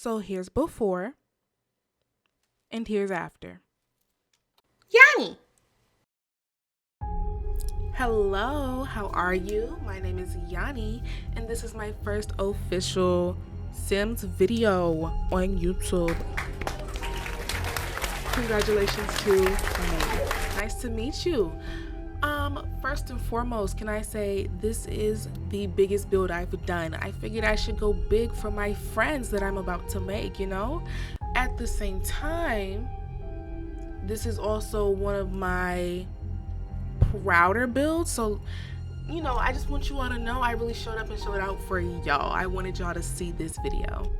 So here's before and here's after. Yanni! Hello, how are you? My name is Yanni, and this is my first official Sims video on YouTube. Congratulations to me. Nice to meet you. First and foremost, can I say this is the biggest build I've done. I figured I should go big for my friends that I'm about to make, you know? At the same time, this is also one of my prouder builds, so you know, I just want you all to know I really showed up and showed out for y'all. I wanted y'all to see this video.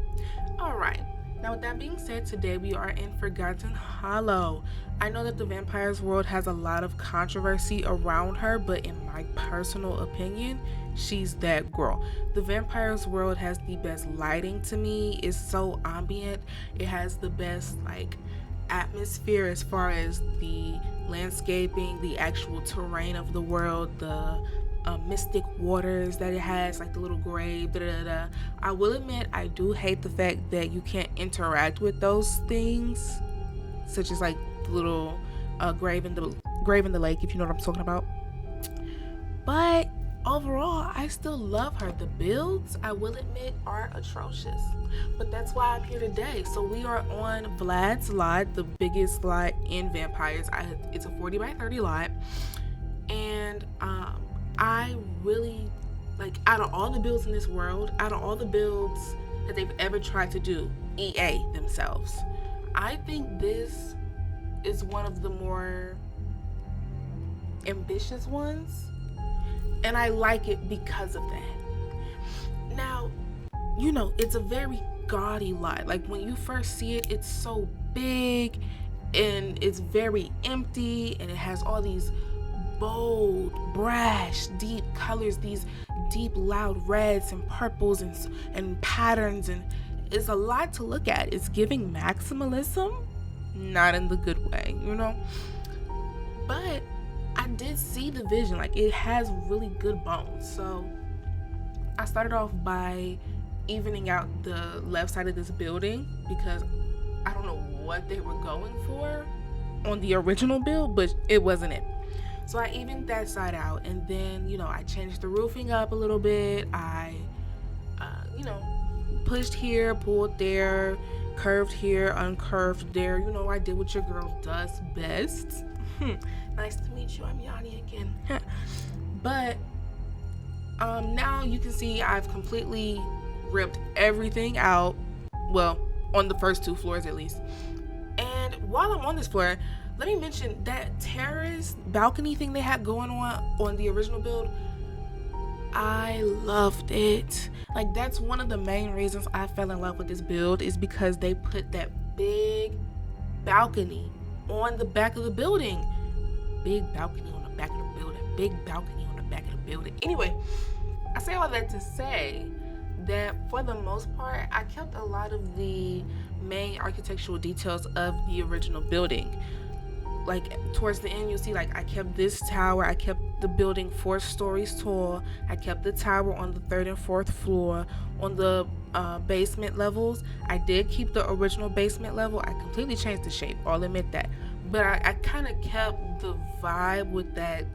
Alright, now with that being said, today we are in Forgotten Hollow. I know that the Vampire's World has a lot of controversy around her, but in my personal opinion, she's that girl. The Vampire's World has the best lighting to me. It's so ambient. It has the best like atmosphere as far as the landscaping, the actual terrain of the world, the mystic waters that it has, like the little grave, I will admit I do hate the fact that you can't interact with those things, such as like the little grave in the lake, if you know what I'm talking about. But overall, I still love her. The builds, I will admit, are atrocious, but that's why I'm here today. So we are on Vlad's lot, the biggest lot in Vampires. It's a 40 by 30 lot, and I really like, out of all the builds in this world, out of all the builds that they've ever tried to do, EA themselves, I think this is one of the more ambitious ones, and I like it because of that. Now, you know, it's a very gaudy lot. Like when you first see it, it's so big and it's very empty, and it has all these bold, brash, deep colors, these deep, loud reds and purples and patterns, and it's a lot to look at. It's giving maximalism, not in the good way, you know? But I did see the vision. Like, it has really good bones. So I started off by evening out the left side of this building because I don't know what they were going for on the original build, but it wasn't it. So I evened that side out, and then, you know, I changed the roofing up a little bit. I you know, pushed here, pulled there, curved here, uncurved there. You know, I did what your girl does best. Nice to meet you. I'm Yanni again. But now you can see I've completely ripped everything out. Well, on the first two floors at least. And while I'm on this floor, let me mention that terrace balcony thing they had going on the original build. I loved it. Like, that's one of the main reasons I fell in love with this build, is because they put that big balcony on the back of the building. Big balcony on the back of the building. Big balcony on the back of the building. Anyway, I say all that to say that for the most part, I kept a lot of the main architectural details of the original building. Like towards the end, you'll see like I kept this tower, I kept the building 4 stories tall, I kept the tower on the 3rd and 4th floor. On the basement levels, I did keep the original basement level. I completely changed the shape, I'll admit that, but I kind of kept the vibe with that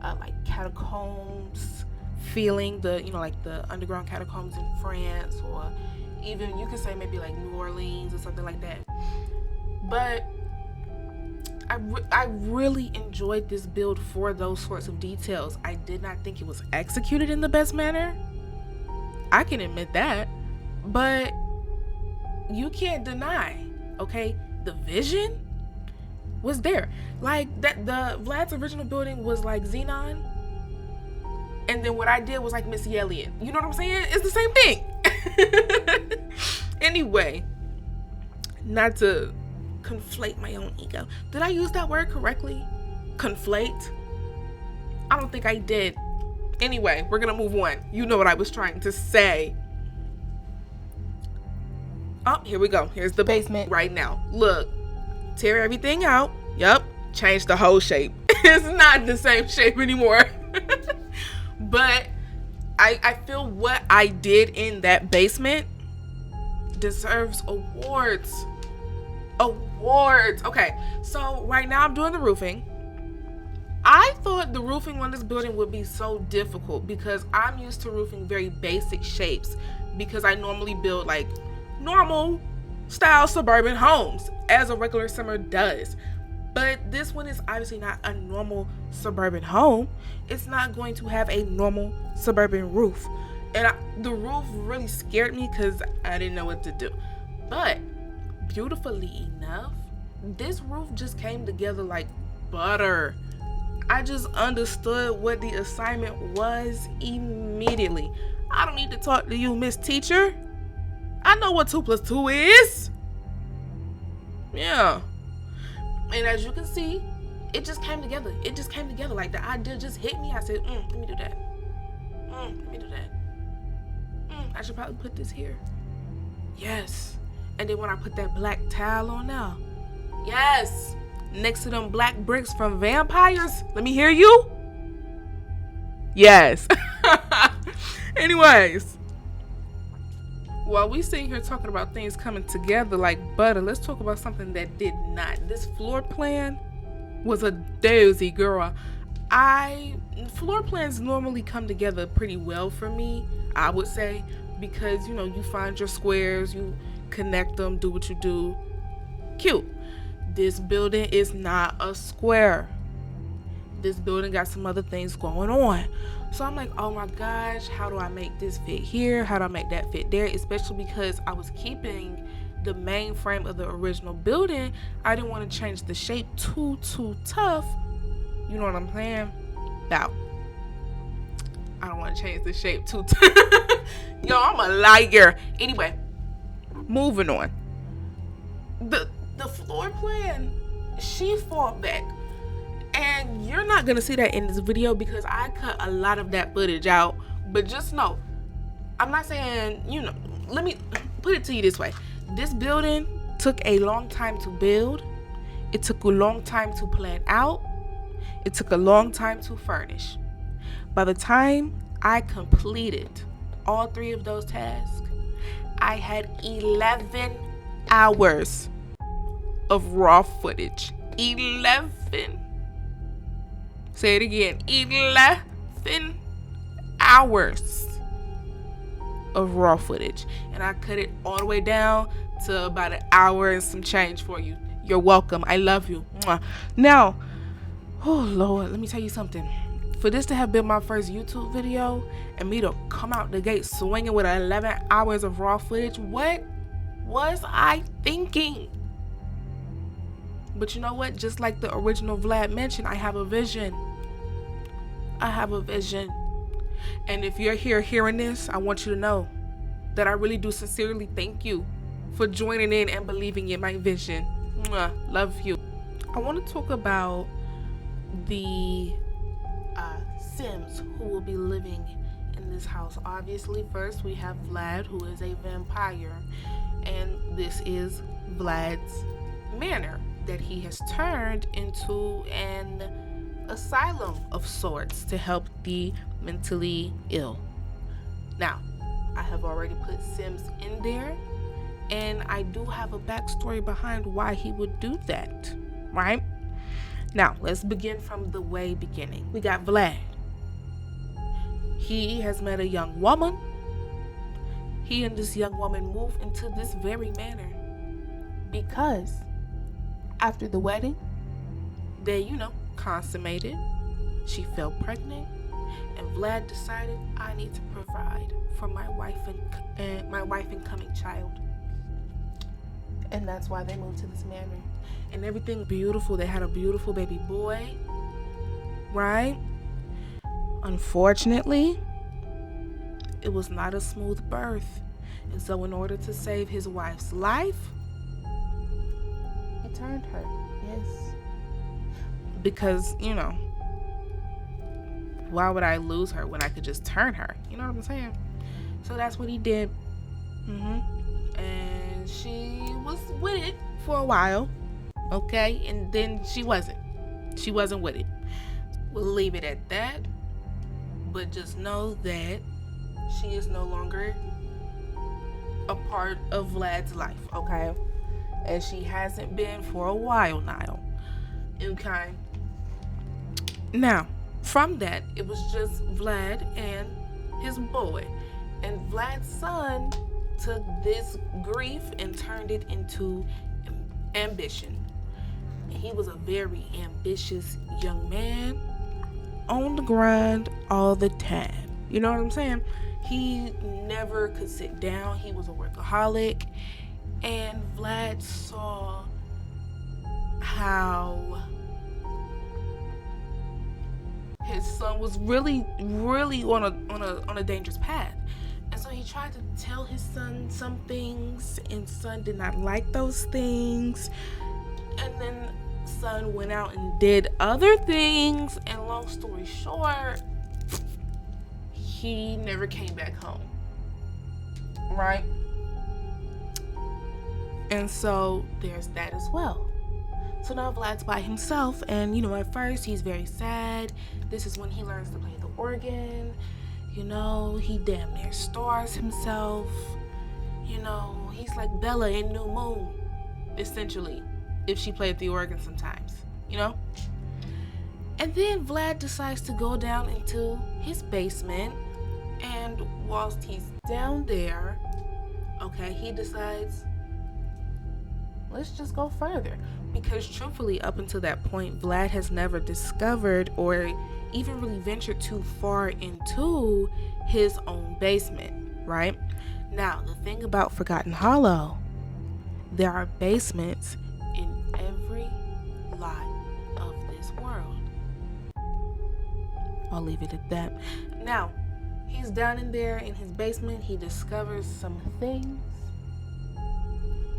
like catacombs feeling, the, you know, like the underground catacombs in France, or even you could say maybe like New Orleans or something like that. But I really enjoyed this build for those sorts of details. I did not think it was executed in the best manner. I can admit that. But you can't deny, okay, the vision was there. Like that, the Vlad's original building was like Xenon, and then what I did was like Missy Elliott. You know what I'm saying? It's the same thing. Anyway, not to conflate my own ego. Did I use that word correctly? Conflate? I don't think I did. Anyway, we're gonna move on. You know what I was trying to say. Oh, here we go. Here's the basement right now. Look, tear everything out. Yep, change the whole shape. It's not the same shape anymore. But I feel what I did in that basement deserves awards. Awards. Okay, so right now I'm doing the roofing. I thought the roofing on this building would be so difficult because I'm used to roofing very basic shapes because I normally build like normal style suburban homes as a regular summer does. But this one is obviously not a normal suburban home. It's not going to have a normal suburban roof. And the roof really scared me because I didn't know what to do. But beautifully enough, this roof just came together like butter. I just understood what the assignment was immediately. I don't need to talk to you, Miss Teacher. I know what 2 + 2 is. Yeah. And as you can see, it just came together. It just came together. Like the idea just hit me. I said, let me do that. Let me do that. I should probably put this here. Yes. And then when I put that black tile on now. Yes. Next to them black bricks from vampires. Let me hear you. Yes. Anyways. While we sitting here talking about things coming together like butter, let's talk about something that did not. This floor plan was a doozy, girl. Floor plans normally come together pretty well for me, I would say, because you find your squares, you connect them, do what you do. Cute. This building is not a square. This building got some other things going on. So I'm like, oh my gosh, how do I make this fit here? How do I make that fit there? Especially because I was keeping the main frame of the original building. I didn't want to change the shape too tough. You know what I'm saying? About. I don't want to change the shape too tough. Yo, I'm a liar. Anyway, moving on. The floor plan, she fought back. And you're not going to see that in this video because I cut a lot of that footage out. But just know, I'm not saying, let me put it to you this way. This building took a long time to build. It took a long time to plan out. It took a long time to furnish. By the time I completed all 3 of those tasks, I had 11 hours of raw footage. 11. Say it again. 11 hours of raw footage. And I cut it all the way down to about an hour and some change for you. You're welcome. I love you. Mwah. Now, oh Lord, let me tell you something. For this to have been my first YouTube video and me to come out the gate swinging with 11 hours of raw footage, what was I thinking? But you know what? Just like the original Vlad mentioned, I have a vision. I have a vision. And if you're here hearing this, I want you to know that I really do sincerely thank you for joining in and believing in my vision. Mwah. Love you. I want to talk about the Sims who will be living in this house. Obviously, first we have Vlad, who is a vampire. And this is Vlad's manor that he has turned into an asylum of sorts to help the mentally ill. Now, I have already put Sims in there, and I do have a backstory behind why he would do that, right? Now, let's begin from the way beginning. We got Vlad. He has met a young woman. He and this young woman move into this very manor because after the wedding, they, consummated. She fell pregnant, and Vlad decided, I need to provide for my wife and coming child. And that's why they moved to this manor. And everything beautiful. They had a beautiful baby boy, right? Unfortunately, it was not a smooth birth. And so in order to save his wife's life, he turned her. Yes. Because, why would I lose her when I could just turn her? You know what I'm saying? So that's what he did. And she was with it for a while. Okay? And then she wasn't. She wasn't with it. We'll leave it at that. But just know that she is no longer a part of Vlad's life, okay? And she hasn't been for a while now. Okay. Now, from that, it was just Vlad and his boy. And Vlad's son took this grief and turned it into ambition. He was a very ambitious young man, on the grind all the time. You know what I'm saying? He never could sit down. He was a workaholic. And Vlad saw how his son was really on a dangerous path. And so he tried to tell his son some things, and son did not like those things. And then son went out and did other things, and long story short, he never came back home. Right? And so there's that as well. So now Vlad's by himself, and at first he's very sad. This is when he learns to play the organ. He damn near stars himself. He's like Bella in New Moon, essentially, if she played the organ sometimes, And then Vlad decides to go down into his basement, and whilst he's down there, okay, he decides, let's just go further. Because truthfully, up until that point, Vlad has never discovered or even really ventured too far into his own basement, right? Now, the thing about Forgotten Hollow, there are basements in every lot of this world. I'll leave it at that. Now, he's down in there in his basement. He discovers some things,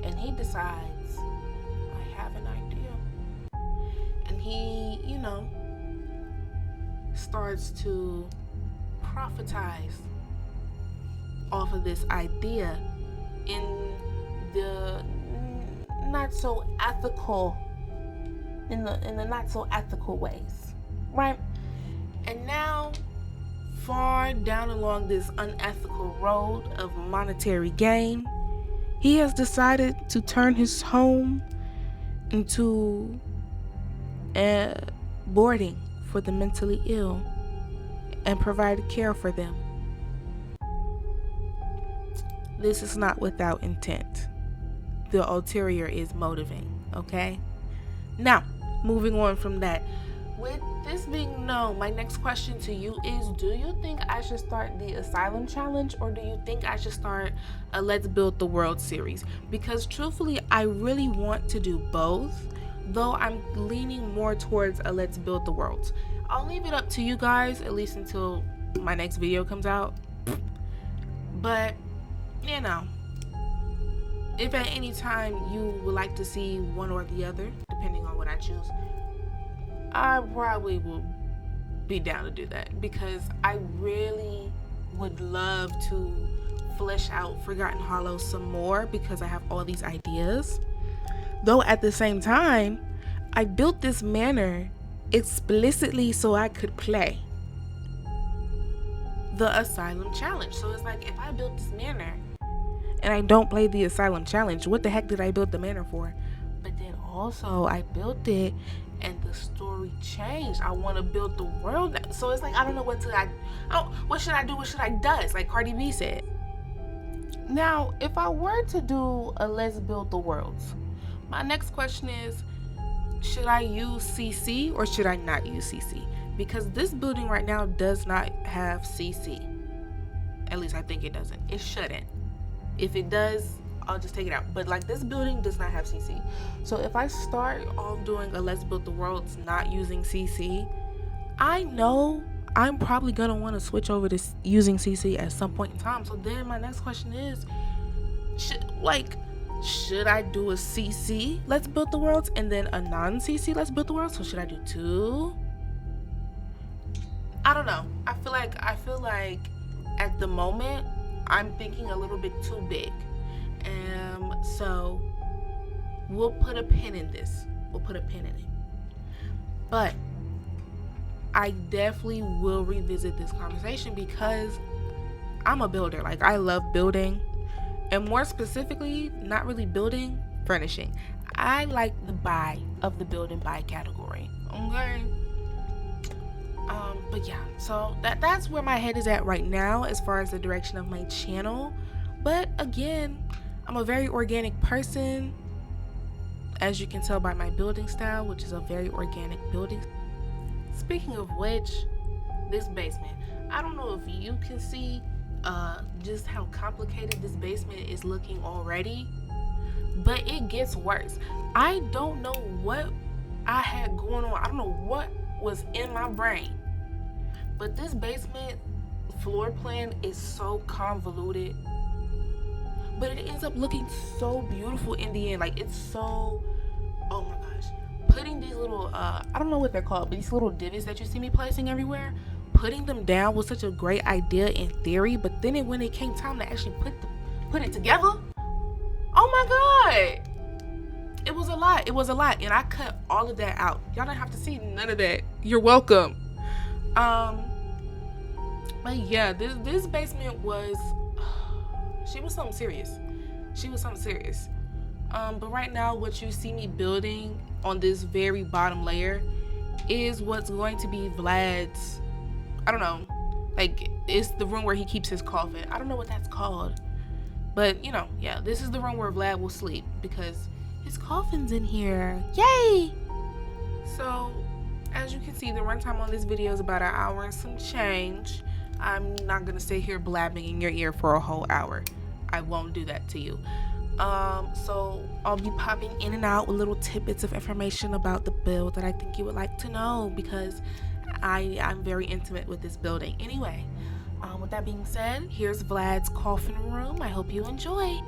and he decides, I have an idea. And he, starts to prophetize off of this idea in the not so ethical ways, right? And now, far down along this unethical road of monetary gain, he has decided to turn his home into a boarding for the mentally ill and provide care for them. This is not without intent. The ulterior is motivating, okay? Now, moving on from that. With this being known, my next question to you is, do you think I should start the Asylum challenge, or do you think I should start a Let's Build the World series? Because truthfully, I really want to do both, though I'm leaning more towards a Let's Build the World. I'll leave it up to you guys, at least until my next video comes out. But, if at any time you would like to see one or the other, depending on what I choose, I probably will be down to do that, because I really would love to flesh out Forgotten Hollow some more, because I have all these ideas. Though at the same time, I built this manor explicitly so I could play the Asylum challenge. So it's like, if I built this manor and I don't play the Asylum challenge, what the heck did I build the manor for? But then also I built it and the story changed. I want to build the world. So it's like, I don't know what should I do? What should I do? Like Cardi B said. Now, if I were to do a Let's Build the Worlds, my next question is, should I use CC or should I not use CC? Because this building right now does not have CC. At least I think it doesn't. It shouldn't. If it does, I'll just take it out. But like, this building does not have CC. So if I start off doing a Let's Build the Worlds not using CC, I know I'm probably gonna want to switch over to using CC at some point in time. So then my next question is, should I do a CC Let's Build the Worlds and then a non-CC Let's Build the Worlds? So should I do two? I don't know. I feel like at the moment I'm thinking a little bit too big. So we'll put a pin in this. We'll put a pin in it. But I definitely will revisit this conversation, because I'm a builder. Like, I love building. And more specifically, not really building, furnishing. I like the buy of the build and buy category. Okay. But yeah, so that's where my head is at right now as far as the direction of my channel. But again, I'm a very organic person, as you can tell by my building style, which is a very organic building. Speaking of which, this basement, I don't know if you can see just how complicated this basement is looking already, but it gets worse. I don't know what I had going on. I don't know what was in my brain, but this basement floor plan is so convoluted, but it ends up looking so beautiful in the end. Like, it's so, oh my gosh, putting these little I don't know what they're called, but these little divots that you see me placing everywhere, putting them down was such a great idea in theory, but then when it came time to actually put it together, oh my god, it was a lot, and I cut all of that out. Y'all don't have to see none of that. You're welcome. But yeah, this basement was, she was something serious. But right now, what you see me building on this very bottom layer is what's going to be Vlad's, I don't know, like, it's the room where he keeps his coffin. I don't know what that's called, but you know, yeah, this is the room where Vlad will sleep because his coffin's in here. Yay! So, as you can see, the runtime on this video is about an hour and some change. I'm not gonna sit here blabbing in your ear for a whole hour. I won't do that to you. So I'll be popping in and out with little tidbits of information about the build that I think you would like to know, because I'm very intimate with this building. Anyway, with that being said, here's Vlad's coffin room. I hope you enjoy.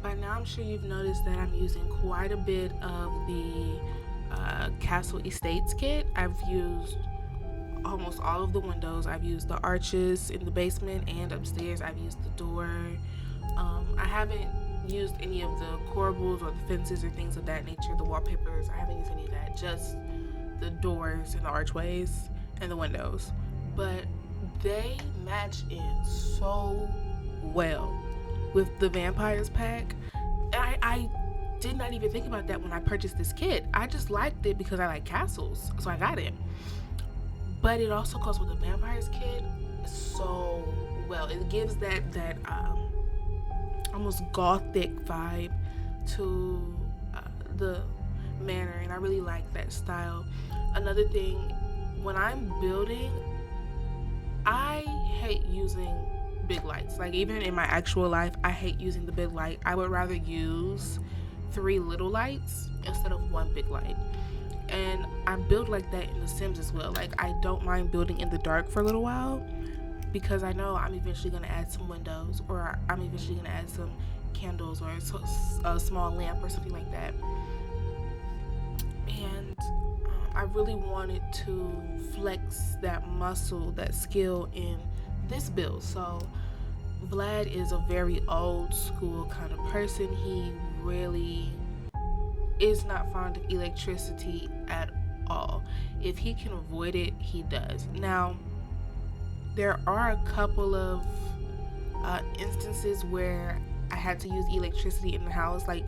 By now, I'm sure you've noticed that I'm using quite a bit of the Castle Estates kit. I've used almost all of the windows. I've used the arches in the basement and upstairs. I've used the door. I haven't used any of the corbels or the fences or things of that nature, the wallpapers. I haven't used any of that, just the doors and the archways and the windows. But they match in so well with the vampires pack. did not even think about that when I purchased this kit. I just liked it because I like castles, so I got it. But it also goes with the vampires kit so well. It gives that almost gothic vibe to the manor, and I really like that style. Another thing, when I'm building, I hate using big lights. Like, even in my actual life, I hate using the big light. I would rather use three little lights instead of one big light. And I build like that in The Sims as well. Like, I don't mind building in the dark for a little while because I know I'm eventually going to add some windows, or I'm eventually going to add some candles, or a small lamp or something like that. And I really wanted to flex that muscle, that skill in this build. So Vlad is a very old school kind of person. He really is not fond of electricity at all. If he can avoid it, he does. Now, there are a couple of instances where I had to use electricity in the house, like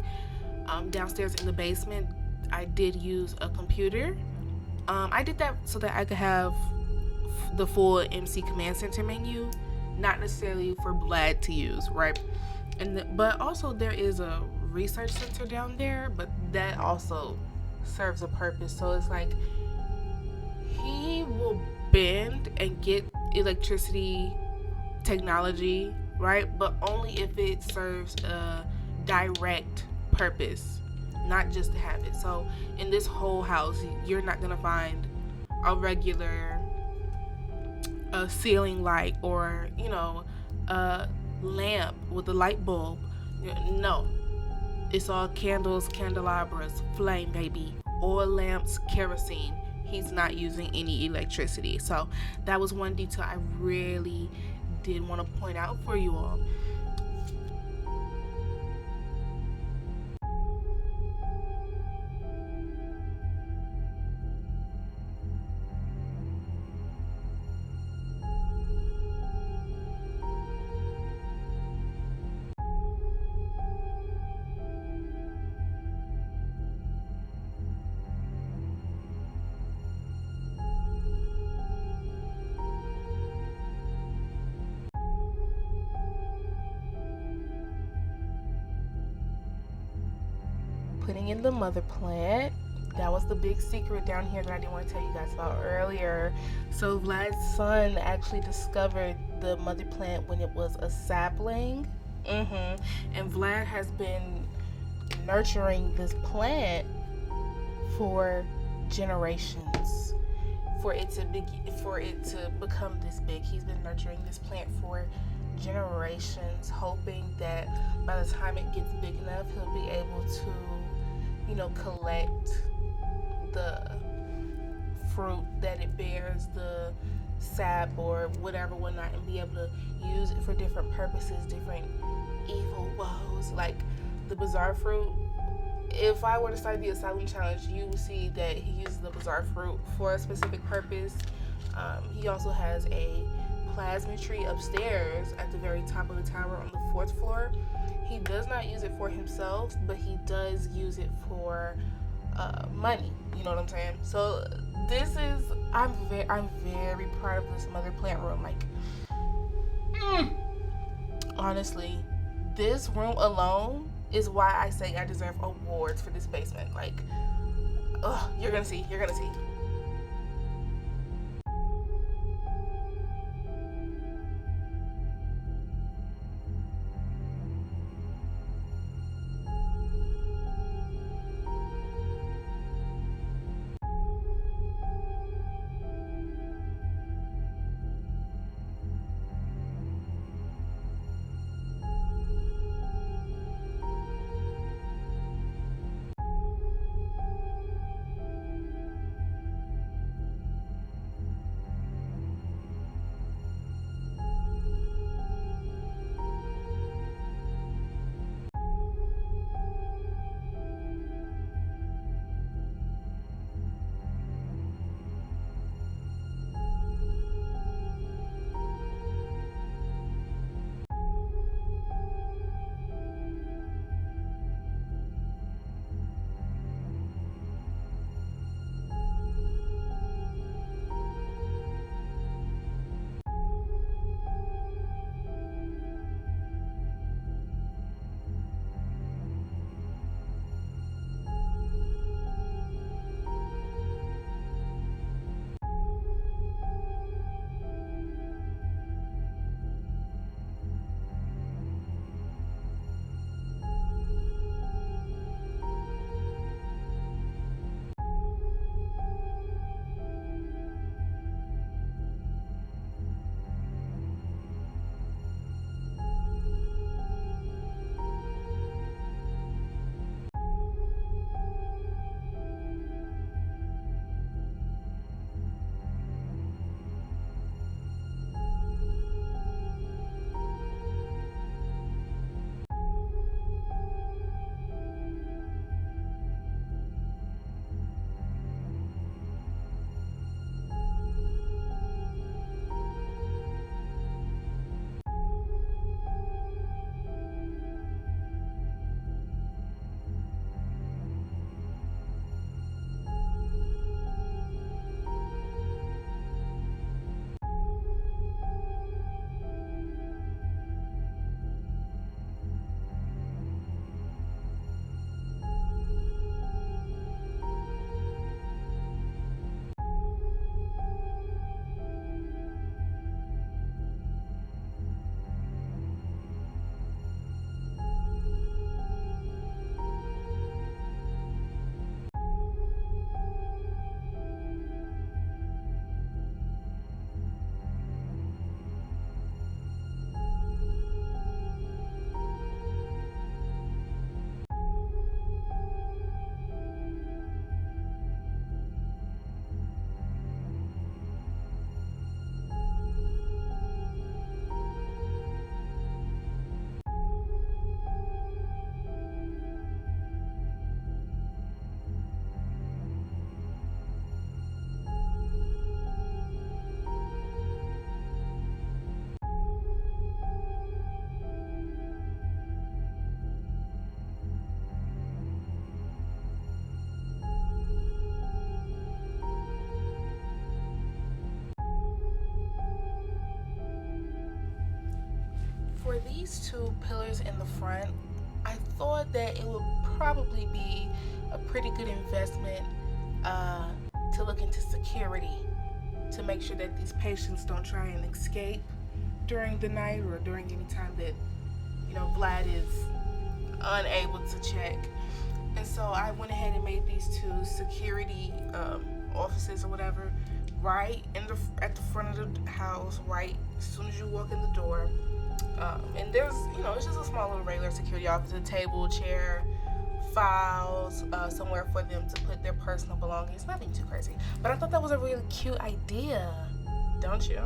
downstairs in the basement. I did use a computer. I did that so that I could have the full MC Command Center menu, not necessarily for Vlad to use, right? But also there is a research center down there, but that also serves a purpose. So it's like he will bend and get electricity technology, right? But only if it serves a direct purpose, not just to have it. So in this whole house, you're not gonna find a regular ceiling light, or a lamp with a light bulb. No, it's all candles, candelabras, flame baby, oil lamps, kerosene. He's not using any electricity. So that was one detail I really did want to point out for you all. Putting in the mother plant. That was the big secret down here that I didn't want to tell you guys about earlier. So Vlad's son actually discovered the mother plant when it was a sapling. And Vlad has been nurturing this plant for generations. For it to become this big, he's been nurturing this plant for generations, hoping that by the time it gets big enough, he'll be able to collect the fruit that it bears, the sap or whatnot, and be able to use it for different purposes, different evil woes. Like the bizarre fruit, if I were to start the Asylum challenge, you will see that he uses the bizarre fruit for a specific purpose. He also has a plasma tree upstairs at the very top of the tower on the 4th floor. He does not use it for himself, but he does use it for money. You know what I'm saying? So I'm very proud of this mother plant room. Like, honestly, this room alone is why I say I deserve awards for this basement. Like, you're gonna see. for these two pillars in the front, I thought that it would probably be a pretty good investment to look into security to make sure that these patients don't try and escape during the night or during any time that, Vlad is unable to check. And so I went ahead and made these two security offices or whatever right at the front of the house, right as soon as you walk in the door. And there's, it's just a small little regular security office, a table, chair, files, somewhere for them to put their personal belongings. Nothing too crazy. But I thought that was a really cute idea, don't you?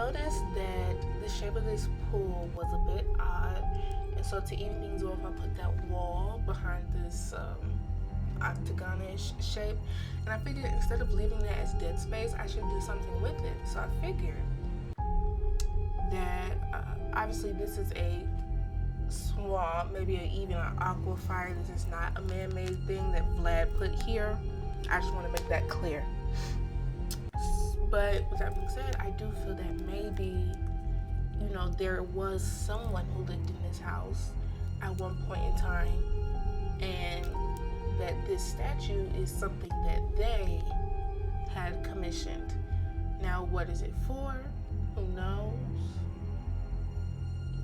noticed that the shape of this pool was a bit odd, and so to even things off, I put that wall behind this octagonish shape, and I figured instead of leaving that as dead space, I should do something with it. So I figured that obviously this is a swamp, maybe even an aquifer. This is not a man-made thing that Vlad put here. I just want to make that clear. But with that being said, I do feel that maybe, there was someone who lived in this house at one point in time, and that this statue is something that they had commissioned. Now, what is it for? Who knows?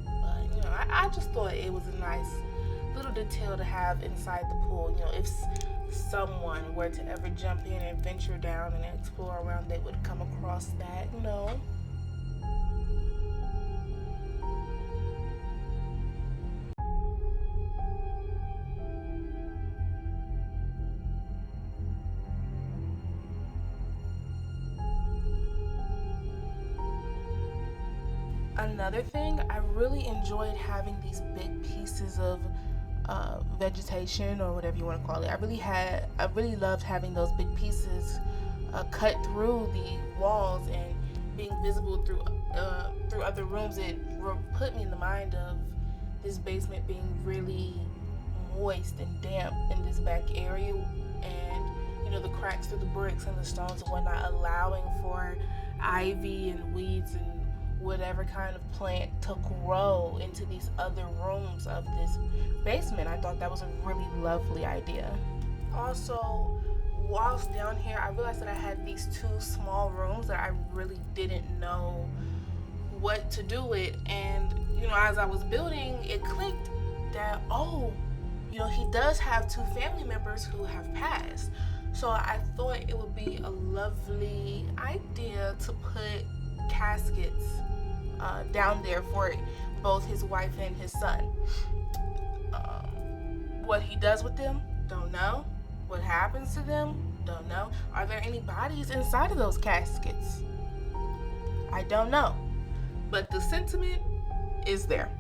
But, I just thought it was a nice little detail to have inside the pool. If someone were to ever jump in and venture down and explore around, they would come across that. Another thing, I really enjoyed having these big pieces of vegetation, or whatever you want to call it. I really loved having those big pieces cut through the walls and being visible through other rooms. It put me in the mind of this basement being really moist and damp in this back area, and the cracks through the bricks and the stones and whatnot, allowing for ivy and weeds and whatever kind of plant to grow into these other rooms of this basement. I thought that was a really lovely idea. Also, whilst down here, I realized that I had these two small rooms that I really didn't know what to do with. And, as I was building, it clicked that, he does have two family members who have passed. So I thought it would be a lovely idea to put caskets down there for both his wife and his son. What he does with them, don't know. What happens to them, don't know. Are there any bodies inside of those caskets? I don't know. But the sentiment is there.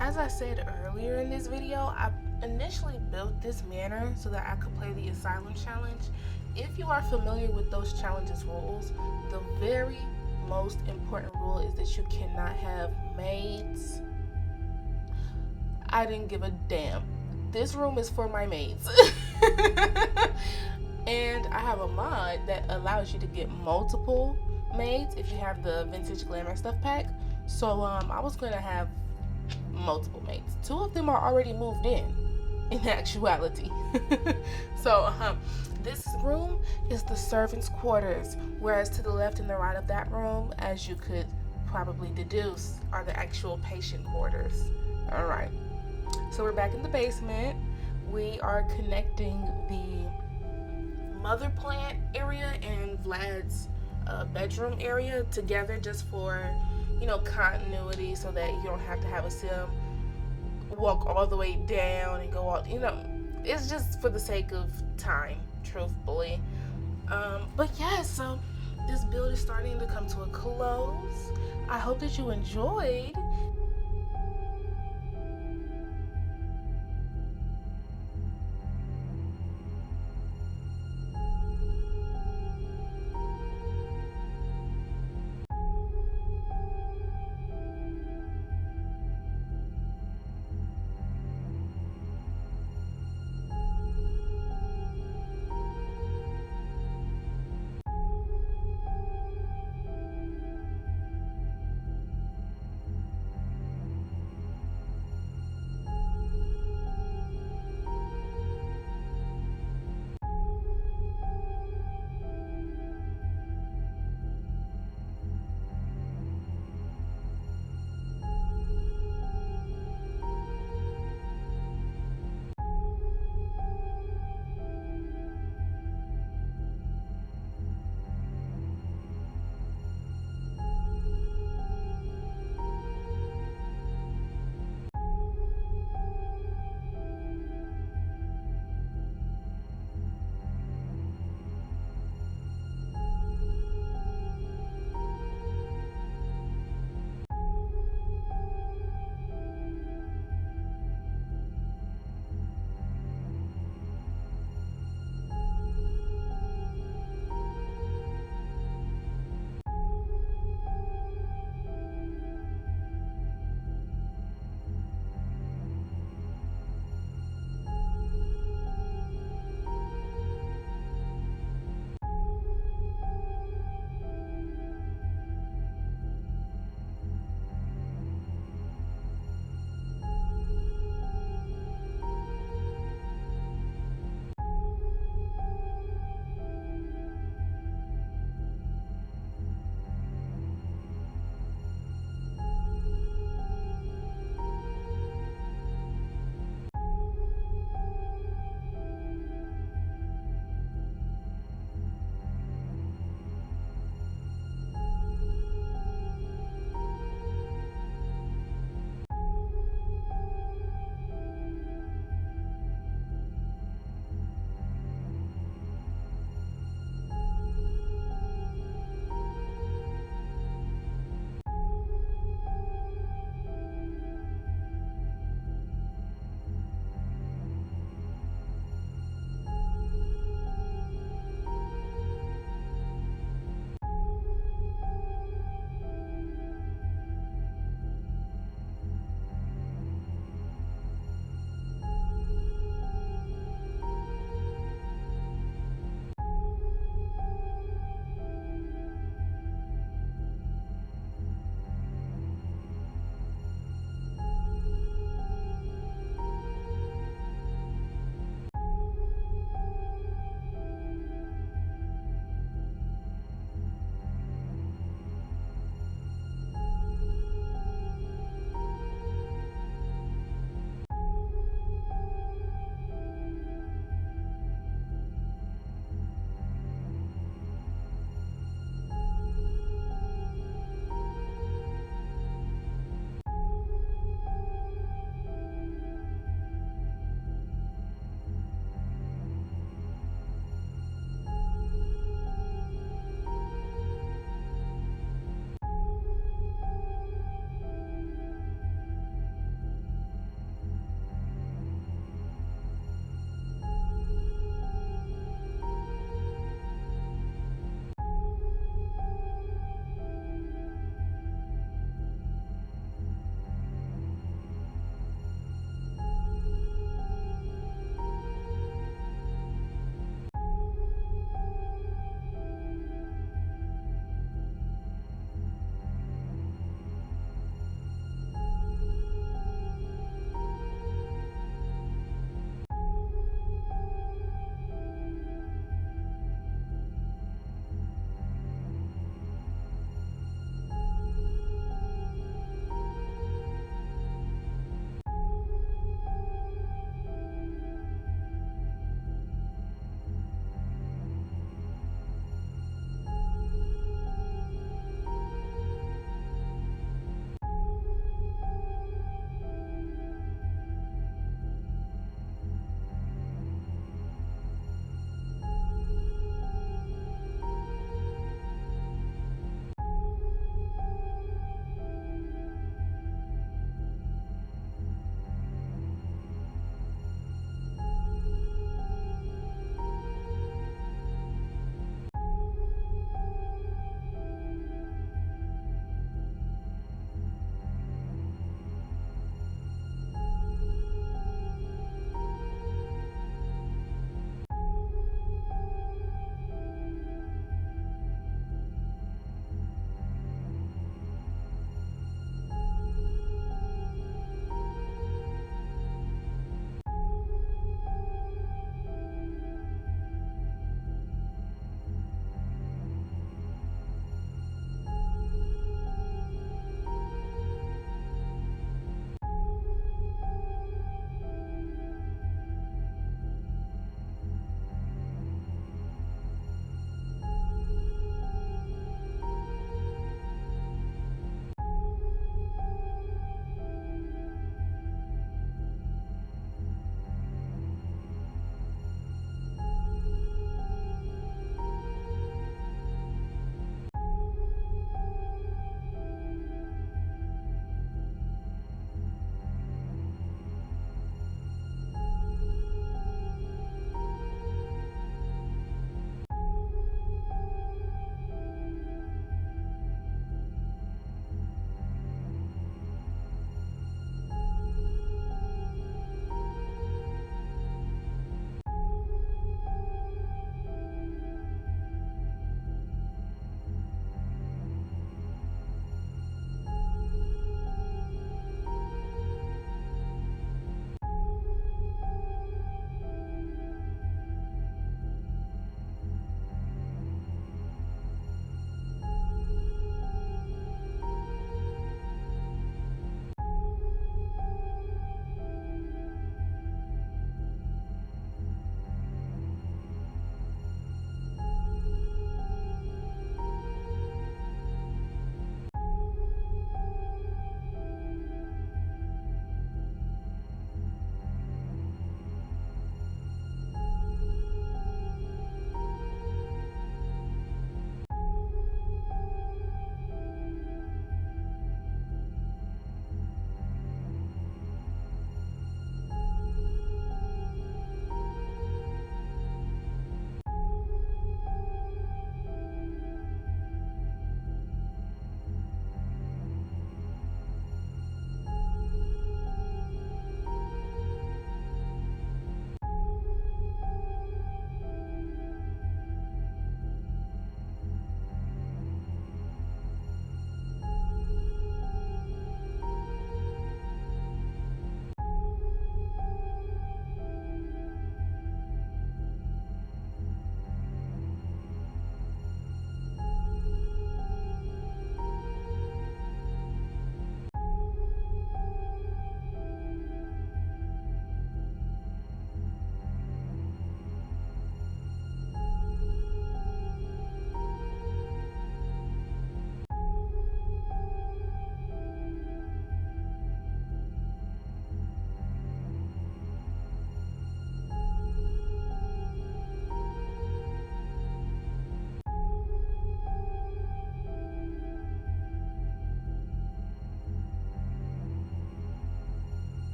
As I said earlier in this video, I initially built this manor so that I could play the Asylum challenge. If you are familiar with those challenges rules, the very most important rule is that you cannot have maids. I didn't give a damn. This room is for my maids. And I have a mod that allows you to get multiple maids if you have the Vintage Glamour Stuff pack. So I was going to have multiple maids. 2 of them are already moved in actuality. So this room is the servants' quarters, whereas to the left and the right of that room, as you could probably deduce, are the actual patient quarters. All right, so we're back in the basement. We are connecting the mother plant area and Vlad's bedroom area together just for, continuity, so that you don't have to have a sim walk all the way down and go out. It's just for the sake of time, truthfully. But yeah, so this build is starting to come to a close. I hope that you enjoyed.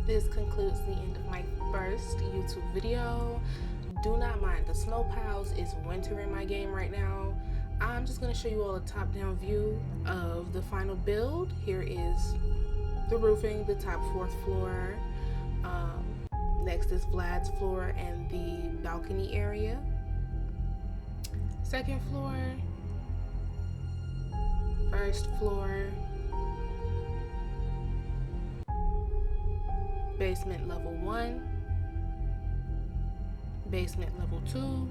This concludes the end of my first YouTube video. Do not mind the snow piles. It's winter in my game right now. I'm just going to show you all a top-down view of the final build. Here is the roofing, the top 4th floor. Next is Vlad's floor and the balcony area. 2nd floor, 1st floor, basement level 1, basement level 2.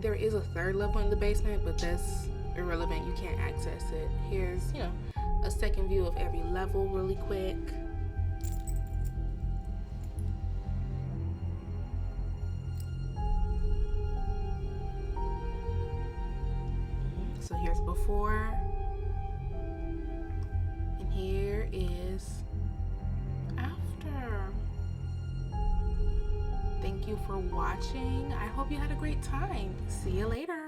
There is a 3rd level in the basement, but that's irrelevant. You can't access it. Here's, a second view of every level really quick. So here's before, and here is after. Thank you for watching. I hope you had a great time. See you later.